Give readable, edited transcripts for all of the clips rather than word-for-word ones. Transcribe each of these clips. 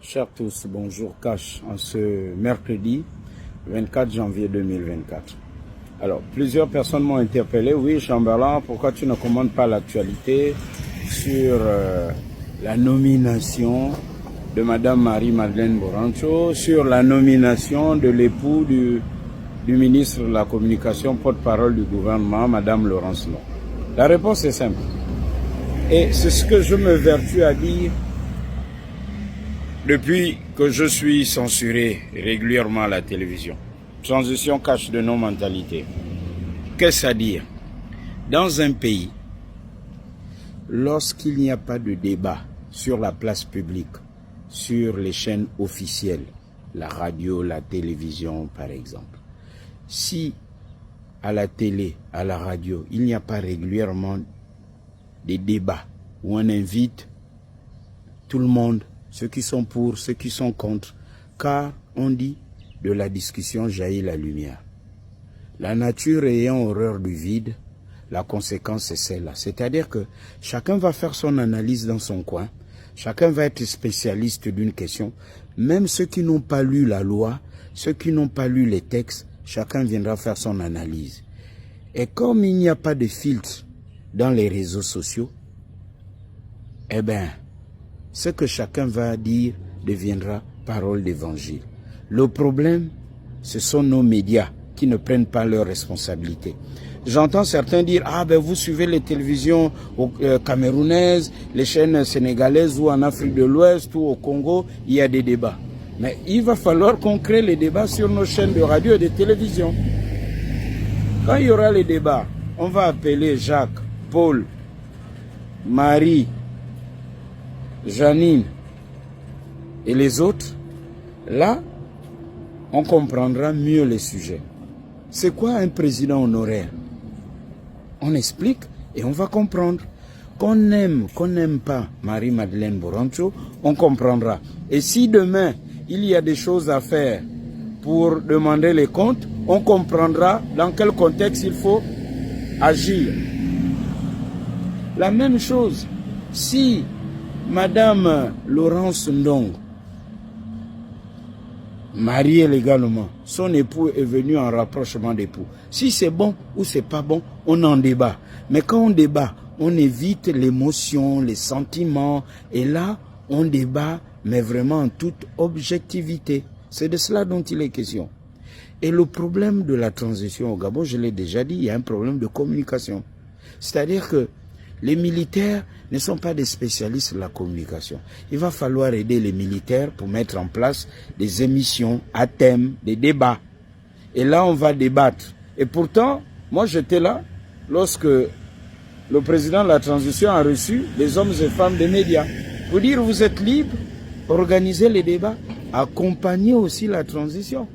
Chers tous, bonjour Cash, en ce mercredi 24 janvier 2024. Alors, plusieurs personnes m'ont interpellé, oui Chamberlain, pourquoi tu ne commandes pas l'actualité sur la nomination de Madame Marie-Madeleine Borancho, sur la nomination de l'époux du ministre de la Communication, porte-parole du gouvernement, Madame Laurence Long. La réponse est simple. Et c'est ce que je me vertue à dire depuis que je suis censuré régulièrement à la télévision. Transition cache de nos mentalités. Qu'est-ce à dire? Dans un pays, lorsqu'il n'y a pas de débat sur la place publique, sur les chaînes officielles, la radio, la télévision par exemple, si à la télé, à la radio, il n'y a pas régulièrement des débats où on invite tout le monde, ceux qui sont pour, ceux qui sont contre, car on dit de la discussion jaillit la lumière. La nature ayant horreur du vide, la conséquence c'est celle-là. C'est-à-dire que chacun va faire son analyse dans son coin, chacun va être spécialiste d'une question, même ceux qui n'ont pas lu la loi, ceux qui n'ont pas lu les textes, chacun viendra faire son analyse. Et comme il n'y a pas de filtre dans les réseaux sociaux, eh bien, ce que chacun va dire deviendra parole d'évangile. Le problème, ce sont nos médias qui ne prennent pas leurs responsabilités. J'entends certains dire, ah ben vous suivez les télévisions camerounaises, les chaînes sénégalaises ou en Afrique de l'Ouest ou au Congo, il y a des débats. Mais il va falloir qu'on crée les débats sur nos chaînes de radio et de télévision. Quand il y aura les débats, on va appeler Jacques, Paul, Marie, Janine et les autres. Là, on comprendra mieux les sujets. C'est quoi un président honoraire? On explique et on va comprendre. Qu'on aime pas Marie-Madeleine Borancho, on comprendra. Et si demain, il y a des choses à faire pour demander les comptes, on comprendra dans quel contexte il faut agir. La même chose, si Madame Laurence Ndong, mariée légalement, son époux est venu en rapprochement d'époux. Si c'est bon ou c'est pas bon, on en débat. Mais quand on débat, on évite l'émotion, les sentiments. Et là, on débat, mais vraiment en toute objectivité. C'est de cela dont il est question. Et le problème de la transition au Gabon, je l'ai déjà dit, il y a un problème de communication. C'est-à-dire que les militaires ne sont pas des spécialistes de la communication. Il va falloir aider les militaires pour mettre en place des émissions à thème, des débats. Et là, on va débattre. Et pourtant, moi j'étais là lorsque le président de la transition a reçu les hommes et femmes des médias. Pour dire, vous êtes libres, organisez les débats, accompagnez aussi la transition.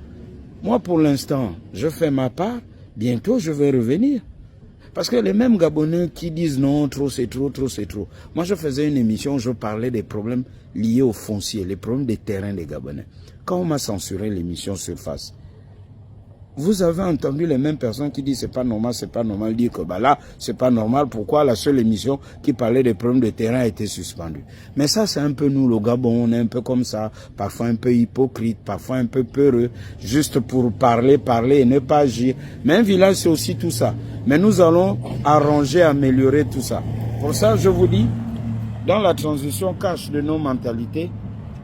Moi, pour l'instant, je fais ma part. Bientôt, je vais revenir. Parce que les mêmes Gabonais qui disent non, trop c'est trop, trop c'est trop. Moi, je faisais une émission où je parlais des problèmes liés au foncier, les problèmes des terrains des Gabonais. Quand on m'a censuré l'émission Surface, vous avez entendu les mêmes personnes qui disent c'est pas normal, dire que bah là, c'est pas normal, pourquoi la seule émission qui parlait des problèmes de terrain a été suspendue. Mais ça, c'est un peu nous, le Gabon, on est un peu comme ça, parfois un peu hypocrite, parfois un peu peureux, juste pour parler et ne pas agir. Mais un village, c'est aussi tout ça. Mais nous allons arranger, améliorer tout ça. Pour ça, je vous dis, dans la transition cache de nos mentalités,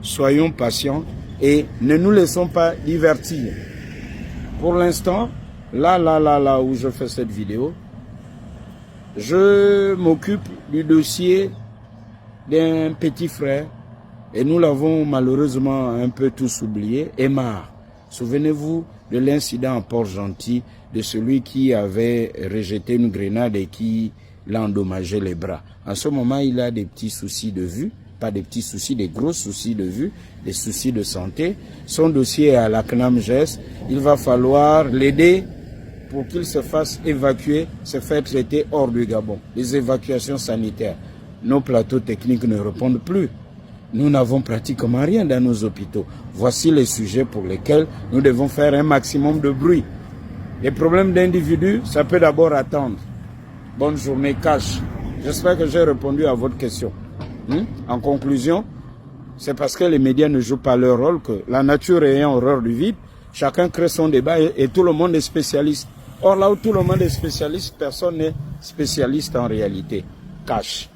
soyons patients et ne nous laissons pas divertir. Pour l'instant, là où je fais cette vidéo, je m'occupe du dossier d'un petit frère et nous l'avons malheureusement un peu tous oublié, Aymar. Souvenez-vous de l'incident à Port-Gentil, de celui qui avait rejeté une grenade et qui l'a endommagé les bras. En ce moment, il a des petits soucis de vue, pas des petits soucis, des gros soucis de vue, des soucis de santé. Son dossier est à la CNAMGES. Il va falloir l'aider pour qu'il se fasse évacuer, se faire traiter hors du Gabon. Les évacuations sanitaires. Nos plateaux techniques ne répondent plus. Nous n'avons pratiquement rien dans nos hôpitaux. Voici les sujets pour lesquels nous devons faire un maximum de bruit. Les problèmes d'individus, ça peut d'abord attendre. Bonne journée, Cash. J'espère que j'ai répondu à votre question. En conclusion, C'est parce que les médias ne jouent pas leur rôle que la nature ayant horreur du vide, chacun crée son débat et tout le monde est spécialiste. Or là où tout le monde est spécialiste, personne n'est spécialiste en réalité. Cache.